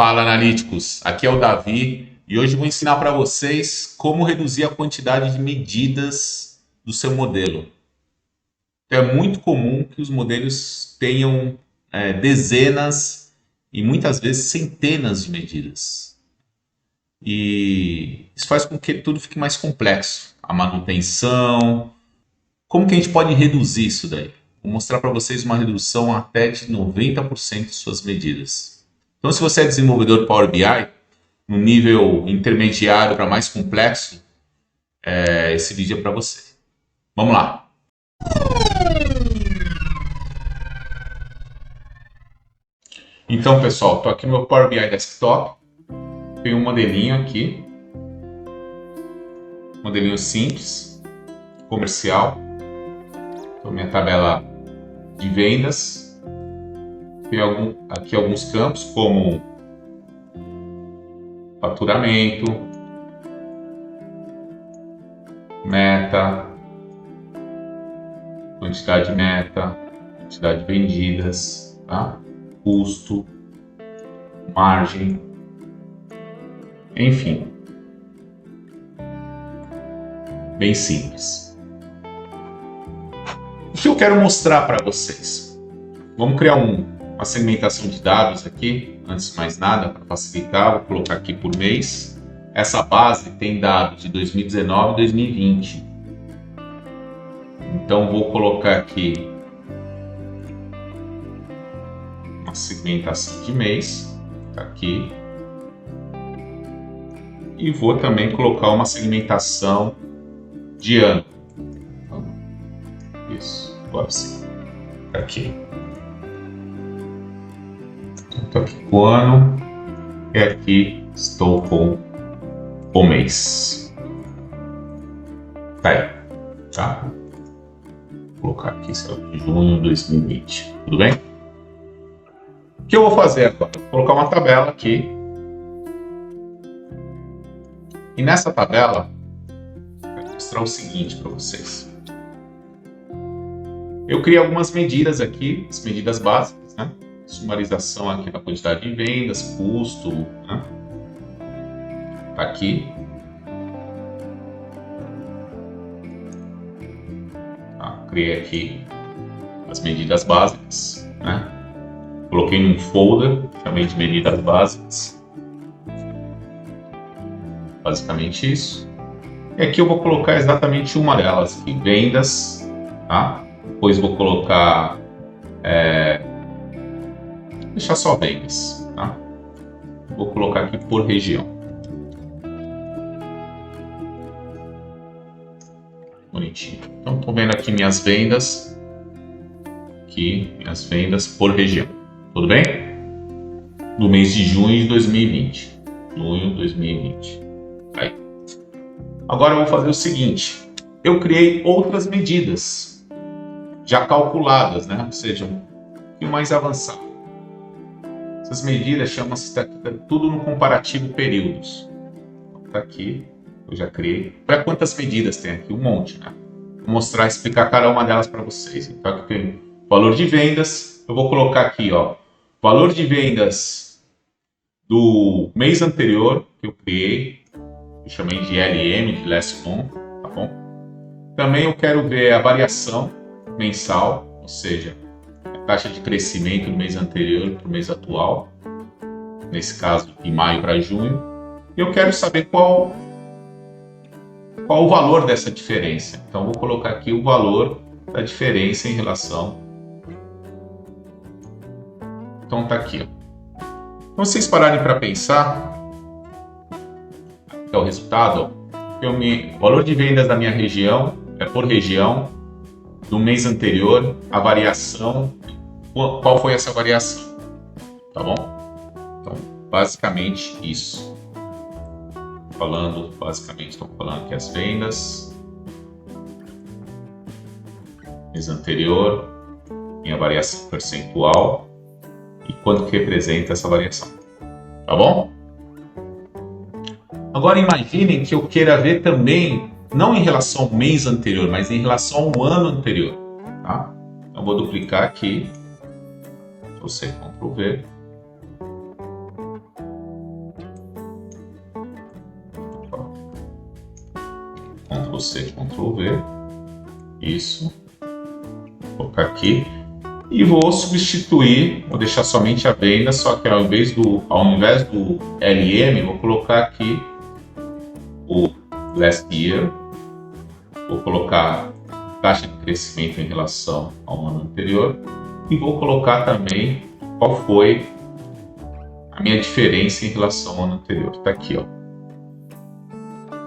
Fala, analíticos! Aqui é o Davi e hoje eu vou ensinar para vocês como reduzir a quantidade de medidas do seu modelo. Então, é muito comum que os modelos tenham dezenas e muitas vezes centenas de medidas. E isso faz com que tudo fique mais complexo. A manutenção. Como que a gente pode reduzir isso daí? Vou mostrar para vocês uma redução até de 90% de suas medidas. Então, se você é desenvolvedor Power BI, no nível intermediário para mais complexo, esse vídeo é para você. Vamos lá. Então, pessoal, estou aqui no meu Power BI Desktop. Tem um modelinho aqui. Modelinho simples, comercial. Então, minha tabela de vendas. Tem aqui alguns campos como faturamento, meta, quantidade meta, quantidade vendidas, tá? Custo, margem, enfim, bem simples. O que eu quero mostrar para vocês? Vamos criar uma segmentação de dados aqui, antes de mais nada, para facilitar, vou colocar aqui por mês. Essa base tem dados de 2019 e 2020. Então vou colocar aqui uma segmentação de mês, tá aqui. E vou também colocar uma segmentação de ano. Isso, agora sim. Aqui. Estou aqui com o ano e aqui estou com o mês. Tá aí, tá? Vou colocar aqui, de junho de 2020, tudo bem? O que eu vou fazer agora? Vou colocar uma tabela aqui. E nessa tabela, eu vou mostrar o seguinte para vocês. Eu criei algumas medidas aqui, as medidas básicas, né? Sumarização aqui da quantidade de vendas, custo, né? Tá aqui. Tá, criei aqui as medidas básicas, né? Coloquei num folder, chamei de medidas básicas. Basicamente isso. E aqui eu vou colocar exatamente uma delas aqui, vendas, tá? Depois vou colocar deixar só vendas, tá? Vou colocar aqui por região. Bonitinho. Então, estou vendo aqui minhas vendas. Aqui, minhas vendas por região. Tudo bem? Do mês de junho de 2020. Junho de 2020. Aí. Agora eu vou fazer o seguinte. Eu criei outras medidas já calculadas, né? Ou seja, um pouquinho mais avançado. Essas medidas chamam-se tudo no comparativo períodos. Tá aqui, eu já criei. Para quantas medidas tem aqui? Um monte, né? Vou mostrar, explicar cada uma delas para vocês. Então aqui tem valor de vendas. Eu vou colocar aqui, ó, valor de vendas do mês anterior que eu criei. Eu chamei de LM, de last month, tá bom? Também eu quero ver a variação mensal, ou seja, taxa de crescimento do mês anterior para o mês atual, nesse caso de maio para junho, e eu quero saber qual o valor dessa diferença. Então vou colocar aqui o valor da diferença em relação. Então tá aqui. Então se vocês pararem para pensar, aqui é o resultado. O valor de vendas da minha região é por região do mês anterior, a variação. Qual foi essa variação? Tá bom? Então, basicamente isso. Estamos falando aqui as vendas. Mês anterior, minha variação percentual e quanto que representa essa variação. Tá bom? Agora imaginem que eu queira ver também, não em relação ao mês anterior, mas em relação ao ano anterior. Tá? Então, vou duplicar aqui. Você Ctrl V. Ctrl+C, Ctrl+V. Isso. Vou colocar aqui. E vou substituir, vou deixar somente a venda, só que ao invés do LM, vou colocar aqui o last year. Vou colocar taxa de crescimento em relação ao ano anterior. E vou colocar também qual foi a minha diferença em relação ao ano anterior. Está aqui, ó.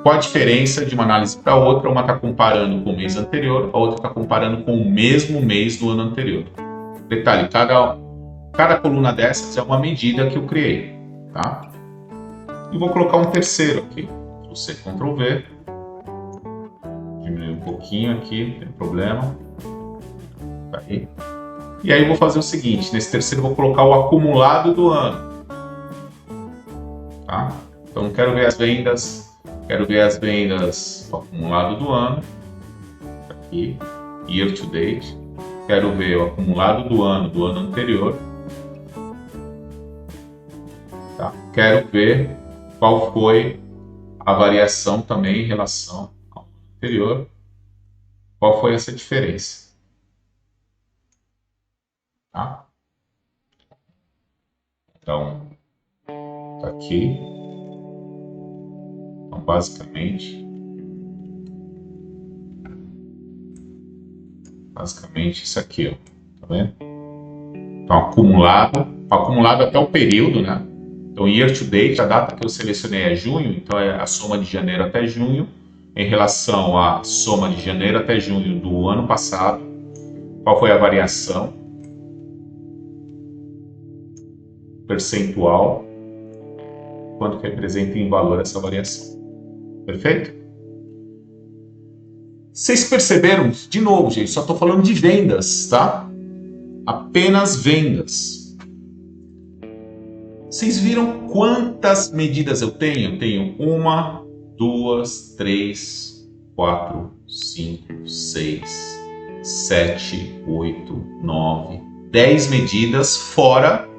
Qual a diferença de uma análise para outra? Uma está comparando com o mês anterior, a outra está comparando com o mesmo mês do ano anterior. Detalhe, cada coluna dessas é uma medida que eu criei, tá? E vou colocar um terceiro aqui. Ctrl+C, Ctrl+V. Diminuir um pouquinho aqui, não tem problema. Tá aí. E aí eu vou fazer o seguinte, nesse terceiro eu vou colocar o acumulado do ano. Tá? Então quero ver as vendas o acumulado do ano. Aqui, year to date. Quero ver o acumulado do ano anterior. Tá? Quero ver qual foi a variação também em relação ao ano anterior. Qual foi essa diferença? Tá? Então, tá aqui. Então, basicamente isso aqui, ó. Tá vendo? Então, acumulado até o período, né? Então, year to date, a data que eu selecionei é junho, então é a soma de janeiro até junho, em relação à soma de janeiro até junho do ano passado. Qual foi a variação percentual? Quanto que representa em valor essa variação? Perfeito? Vocês perceberam? De novo, gente, só estou falando de vendas, tá? Apenas vendas. Vocês viram quantas medidas eu tenho? Eu tenho 1, 2, 3, 4, 5, 6, 7, 8, 9, 10 medidas fora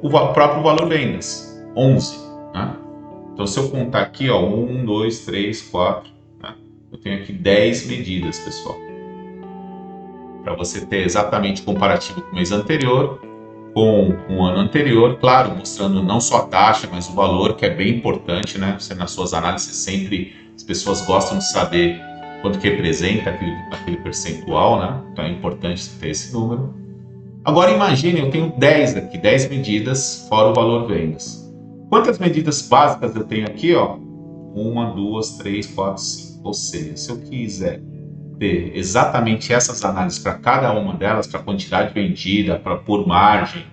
o próprio valor vendas. 11. Né? Então, se eu contar aqui, ó, 1, 2, 3, 4, né? Eu tenho aqui 10 medidas, pessoal. Para você ter exatamente o comparativo com o mês anterior, com o ano anterior, claro, mostrando não só a taxa, mas o valor, que é bem importante, né? Você, nas suas análises, sempre as pessoas gostam de saber quanto que representa aquele percentual, né? Então é importante ter esse número. Agora imagine, eu tenho 10 aqui, 10 medidas fora o valor vendas. Quantas medidas básicas eu tenho aqui, ó? 1, 2, 3, 4, 5. Ou seja, se eu quiser ter exatamente essas análises para cada uma delas, para a quantidade vendida, por margem,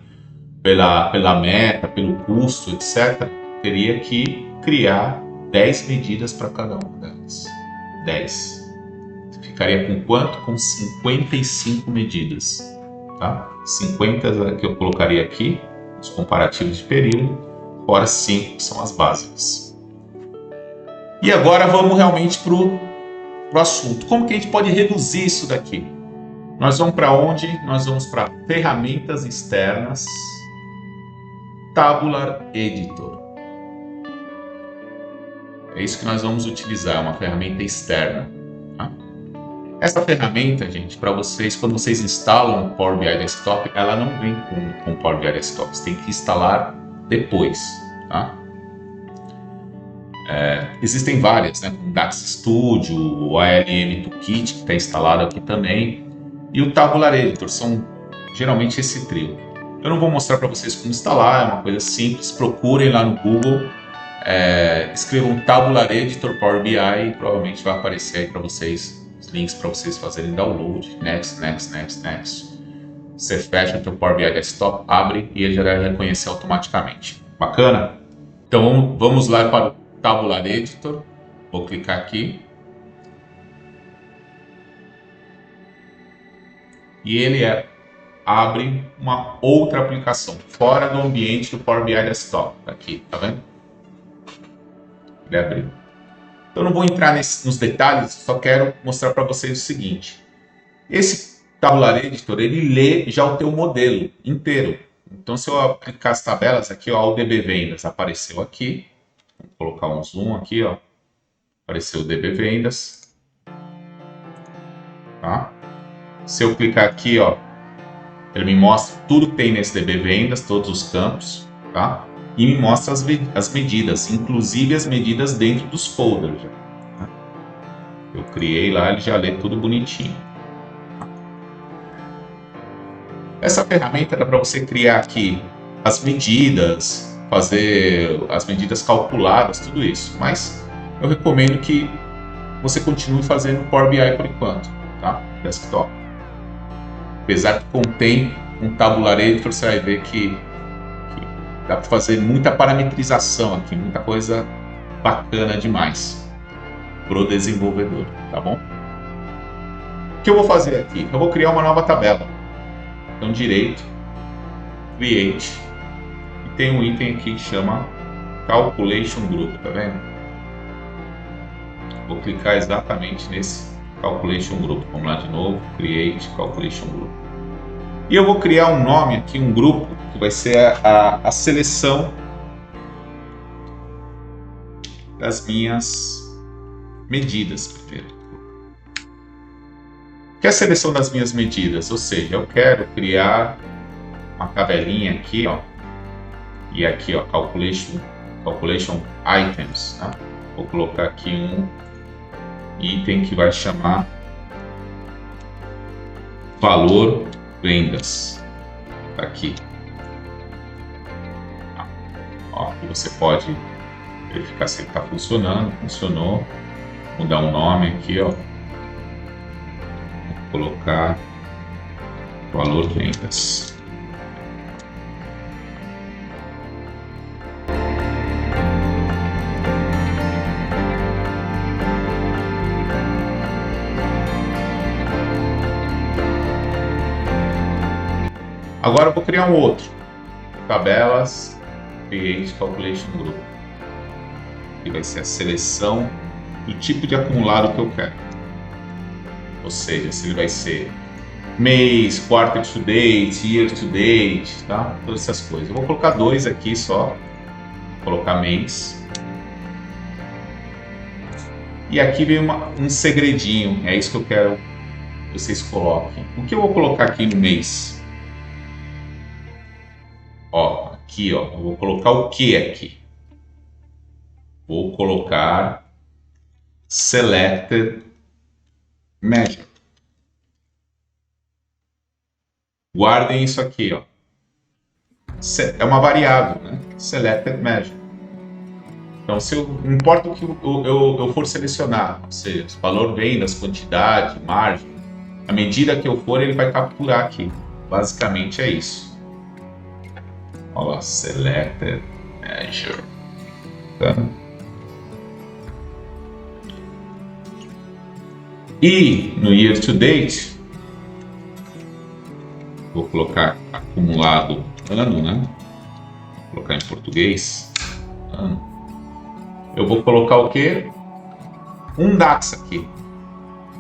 pela meta, pelo custo, etc., teria que criar 10 medidas para cada uma delas. 10. Ficaria com quanto? Com 55 medidas. Tá? 50 que eu colocaria aqui, os comparativos de período, fora 5 que são as básicas. E agora vamos realmente para o assunto. Como que a gente pode reduzir isso daqui? Nós vamos para onde? Nós vamos para ferramentas externas, Tabular Editor. É isso que nós vamos utilizar, uma ferramenta externa. Tá? Essa ferramenta, gente, para vocês, quando vocês instalam o Power BI Desktop, ela não vem com o Power BI Desktop, você tem que instalar depois. Tá? Existem várias, né? O DAX Studio, o ALM Toolkit, que está instalado aqui também, e o Tabular Editor, são geralmente esse trio. Eu não vou mostrar para vocês como instalar, é uma coisa simples, procurem lá no Google, escrevam Tabular Editor Power BI e provavelmente vai aparecer aí para vocês os links para vocês fazerem download. Next. Você fecha o teu Power BI Desktop, abre e ele já vai reconhecer automaticamente. Bacana? Então vamos lá para o Tabular Editor. Vou clicar aqui. E ele abre uma outra aplicação, fora do ambiente do Power BI Desktop. Aqui, tá vendo? Ele abriu. Eu não vou entrar nos detalhes, só quero mostrar para vocês o seguinte. Esse Tabular Editor, ele lê já o teu modelo inteiro. Então, se eu aplicar as tabelas aqui, ó, o DB Vendas apareceu aqui. Vou colocar um zoom aqui, ó. Apareceu o DB Vendas. tá? Se eu clicar aqui, ó, ele me mostra tudo que tem nesse DB Vendas, todos os campos, tá? E me mostra as medidas, inclusive as medidas dentro dos folders. Tá? Eu criei lá, ele já lê tudo bonitinho. Essa ferramenta dá para você criar aqui as medidas, fazer as medidas calculadas, tudo isso. Mas eu recomendo que você continue fazendo Power BI por enquanto, tá? Desktop. Apesar que contém um tabular editor, você vai ver que dá para fazer muita parametrização aqui, muita coisa bacana demais pro desenvolvedor, tá bom? O que eu vou fazer aqui? Eu vou criar uma nova tabela. Então, direito, Create, e tem um item aqui que chama Calculation Group, tá vendo? Vou clicar exatamente nesse Calculation Group. Vamos lá de novo, Create Calculation Group. E eu vou criar um nome aqui, um grupo, que vai ser a seleção das minhas medidas primeiro. Que é a seleção das minhas medidas, ou seja, eu quero criar uma tabelinha aqui, ó, e aqui, ó, calculation items, tá? Vou colocar aqui um item que vai chamar valor vendas, tá aqui. Ó, aqui você pode verificar se ele está funcionando, funcionou, mudar um nome aqui, ó. Colocar valor vendas. Agora eu vou criar um outro. Tabelas, Create Calculation Group. Que vai ser a seleção do tipo de acumulado que eu quero. Ou seja, se ele vai ser mês, quarter to date, year to date, tá? Todas essas coisas. Eu vou colocar 2 aqui só. Vou colocar mês. E aqui vem um segredinho. É isso que eu quero que vocês coloquem. O que eu vou colocar aqui no mês? Ó, aqui, ó. Eu vou colocar o que aqui? Vou colocar selected measure. Guardem isso aqui, ó. É uma variável, né? Selected measure. Então, se eu, não importa o que eu for selecionar, ou seja, valor vendas, quantidade, margem, a medida que eu for, ele vai capturar aqui. Basicamente é isso. Olha lá, selected measure. Tá? E no year to date, vou colocar acumulado ano, né? Vou colocar em português, ano. Eu vou colocar o quê? Um DAX aqui.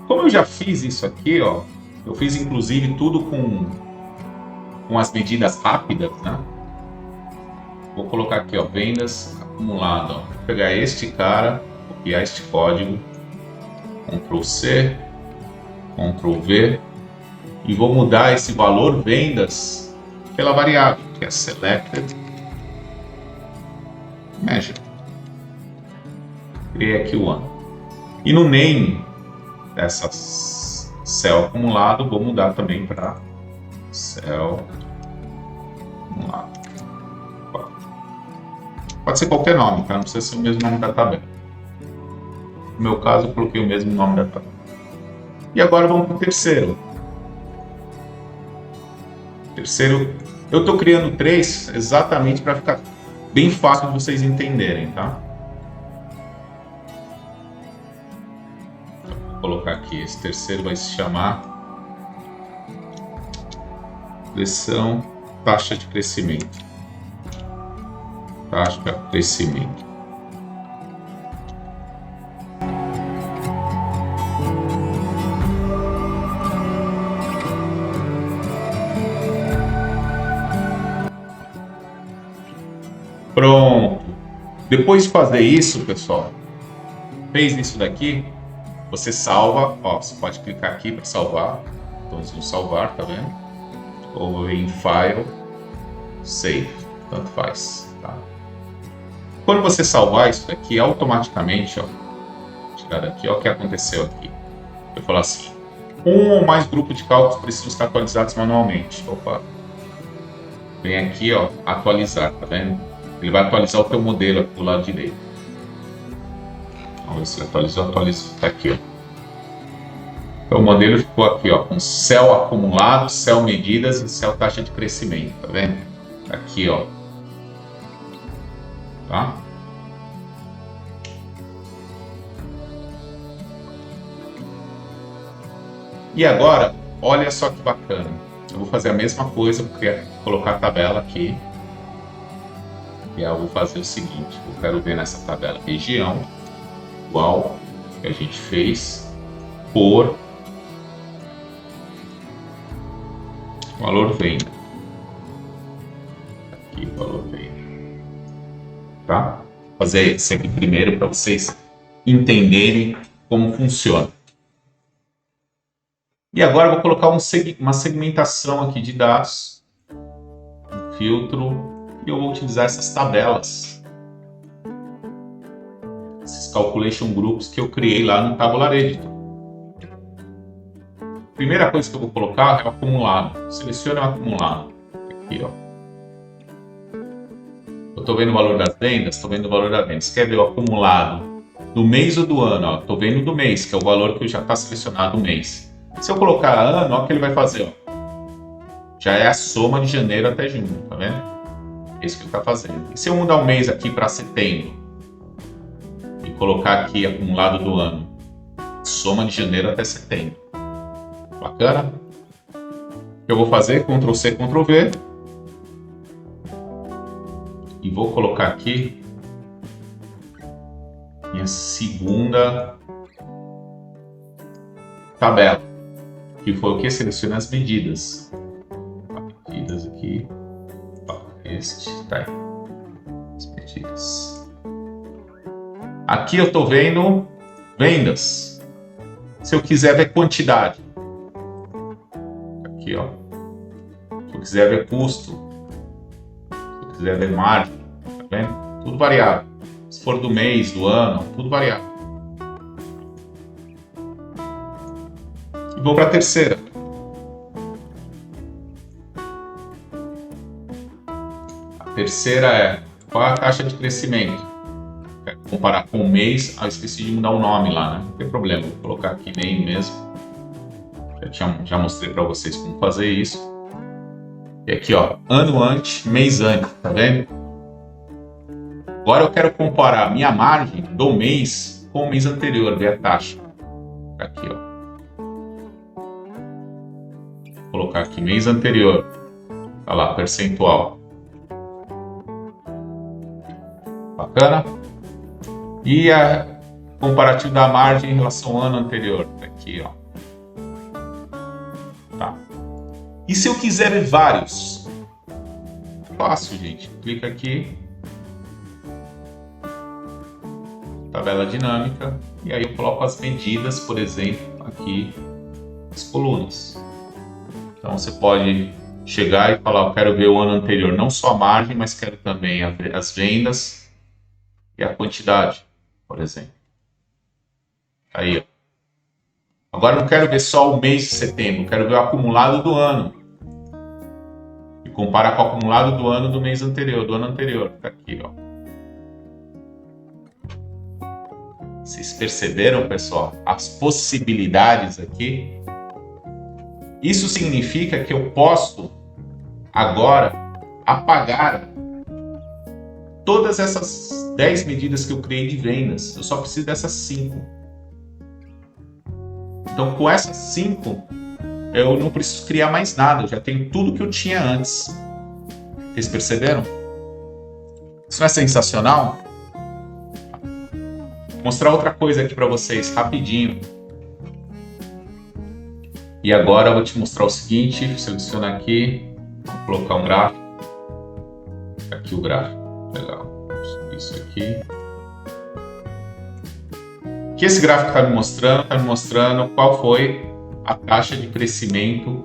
Como eu já fiz isso aqui, ó, eu fiz inclusive tudo com as medidas rápidas, né? Vou colocar aqui, ó, vendas acumulado, ó. Vou pegar este cara, copiar este código, Ctrl C, Ctrl V, e vou mudar esse valor vendas pela variável, que é selected measure. Criei aqui o ano. E no name dessa cell acumulado, vou mudar também para cell acumulado. Pode ser qualquer nome, tá? Não precisa ser o mesmo nome da tabela. No meu caso, eu coloquei o mesmo nome da tabela. E agora vamos para o terceiro. Terceiro, eu estou criando 3 exatamente para ficar bem fácil de vocês entenderem, tá? Vou colocar aqui, esse terceiro vai se chamar pressão, taxa de crescimento. Taxa de crescimento. Pronto. Depois de fazer isso, pessoal, fez isso daqui, você salva, ó, você pode clicar aqui para salvar, botãozinho salvar, tá vendo? Ou em File, Save, tanto faz, tá? Quando você salvar isso aqui, automaticamente, ó, tirar daqui, ó, o que aconteceu aqui. Eu falo assim, um ou mais grupos de cálculos precisam estar atualizados manualmente. Opa, vem aqui, ó, atualizar, tá vendo? Ele vai atualizar o teu modelo aqui do lado direito. Vamos ver se ele atualizou, tá aqui, ó. Então, o modelo ficou aqui, ó, com céu acumulado, céu medidas e céu taxa de crescimento, tá vendo? Aqui, ó. Tá? E agora, olha só que bacana. Eu vou fazer a mesma coisa, vou colocar a tabela aqui. E eu vou fazer o seguinte, eu quero ver nessa tabela região, igual que a gente fez, por valor venda. Aqui, valor venda. Tá? Vou fazer isso aqui primeiro para vocês entenderem como funciona. E agora eu vou colocar uma segmentação aqui de dados, um filtro, e eu vou utilizar essas tabelas, esses calculation groups que eu criei lá no Tabular Editor. Primeira coisa que eu vou colocar é o acumulado. Selecione o acumulado. Aqui, ó. Eu estou vendo o valor das vendas, estou vendo o valor da venda. Você quer ver o acumulado do mês ou do ano? Estou vendo do mês, que é o valor que já está selecionado o mês. Se eu colocar ano, olha o que ele vai fazer, ó. Já é a soma de janeiro até junho, tá vendo? É isso que ele está fazendo. E se eu mudar o mês aqui para setembro e colocar aqui acumulado do ano, soma de janeiro até setembro. Bacana? O que eu vou fazer? Ctrl C, Ctrl V. E vou colocar aqui minha segunda tabela. Que foi o que? Seleciona as medidas. Medidas aqui. Este, tá aí. As medidas. Aqui eu estou vendo vendas. Se eu quiser ver quantidade. Aqui, ó. Se eu quiser ver custo. Se eu quiser ver margem. Tá vendo? Tudo variável. Se for do mês, do ano, tudo variável. E vou para a terceira. A terceira é qual é a taxa de crescimento. Quero comparar com o mês. Ah, eu esqueci de mudar o nome lá, né? Não tem problema, vou colocar aqui nem mesmo. Já mostrei para vocês como fazer isso. E aqui, ó, ano ante, mês ante, tá vendo? Agora eu quero comparar a minha margem do mês com o mês anterior, ver a taxa. Aqui, ó. Vou colocar aqui mês anterior. Olha lá, percentual. Bacana? E a comparativo da margem em relação ao ano anterior. Aqui, ó. Tá. E se eu quiser ver vários? Fácil, gente. Clica aqui. Tabela dinâmica. E aí eu coloco as medidas, por exemplo, aqui as colunas. Então você pode chegar e falar, eu quero ver o ano anterior, não só a margem, mas quero também as vendas e a quantidade, por exemplo. Aí, ó. Agora eu não quero ver só o mês de setembro, eu quero ver o acumulado do ano. E comparar com o acumulado do ano do mês anterior, do ano anterior. Tá aqui, ó. Vocês perceberam, pessoal, as possibilidades aqui? Isso significa que eu posso agora apagar todas essas 10 medidas que eu criei de vendas. Eu só preciso dessas 5. Então, com essas 5, eu não preciso criar mais nada. Eu já tenho tudo que eu tinha antes. Vocês perceberam? Isso não é sensacional? Vou mostrar outra coisa aqui para vocês, rapidinho. E agora eu vou te mostrar o seguinte, seleciona aqui, vou colocar um gráfico, aqui o gráfico, legal, isso aqui, que esse gráfico está me mostrando? Está me mostrando qual foi a taxa de crescimento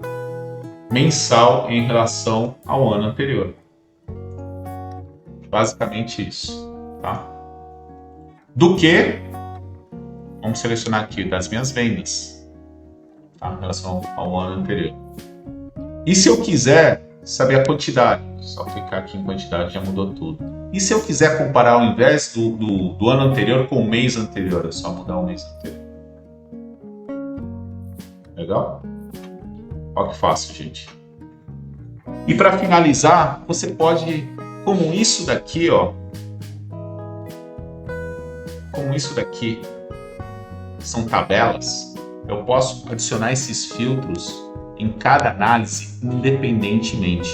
mensal em relação ao ano anterior. Basicamente isso, tá? Do que, vamos selecionar aqui, das minhas vendas, tá? Em relação ao ano anterior. E se eu quiser saber a quantidade, só clicar aqui em quantidade já mudou tudo. E se eu quiser comparar ao invés do ano anterior com o mês anterior, é só mudar o mês anterior. Legal? Olha que fácil, gente. E para finalizar, você pode, como isso daqui, ó, como isso daqui são tabelas, eu posso adicionar esses filtros em cada análise independentemente,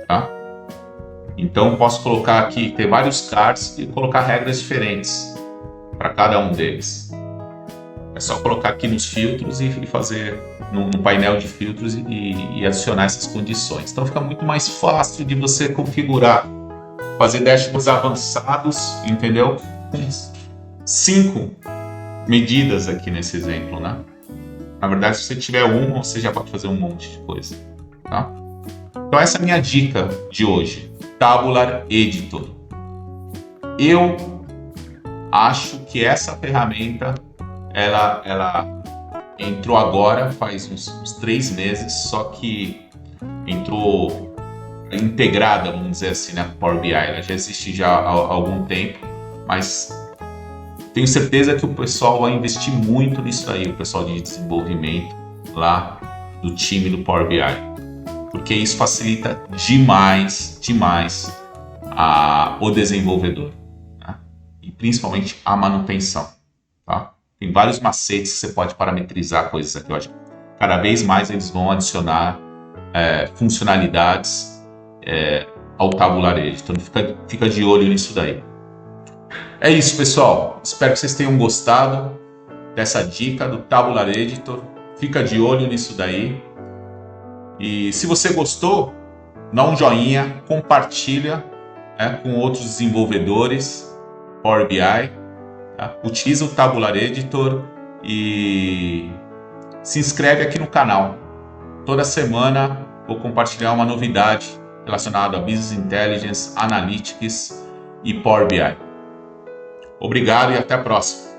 tá? Então posso colocar aqui, ter vários cards e colocar regras diferentes para cada um deles. É só colocar aqui nos filtros e fazer no painel de filtros e adicionar essas condições. Então fica muito mais fácil de você configurar, fazer dashboards avançados, entendeu? Com 5 medidas aqui nesse exemplo, né? Na verdade, se você tiver uma, você já pode fazer um monte de coisa, tá? Então essa é a minha dica de hoje, Tabular Editor. Eu acho que essa ferramenta ela entrou agora, faz uns 3 meses, só que entrou integrada, vamos dizer assim, né, Power BI. Ela já existe já há algum tempo, mas tenho certeza que o pessoal vai investir muito nisso aí, o pessoal de desenvolvimento lá do time do Power BI, porque isso facilita demais o desenvolvedor, né? E principalmente a manutenção, tá? Tem vários macetes que você pode parametrizar coisas aqui. Eu acho que cada vez mais eles vão adicionar funcionalidades ao Tabular Editor. Então fica de olho nisso daí. É isso, pessoal. Espero que vocês tenham gostado dessa dica do Tabular Editor. Fica de olho nisso daí. E se você gostou, dá um joinha, compartilha com outros desenvolvedores Power BI. Tá? Utiliza o Tabular Editor e se inscreve aqui no canal. Toda semana vou compartilhar uma novidade relacionada a Business Intelligence, Analytics e Power BI. Obrigado e até a próxima.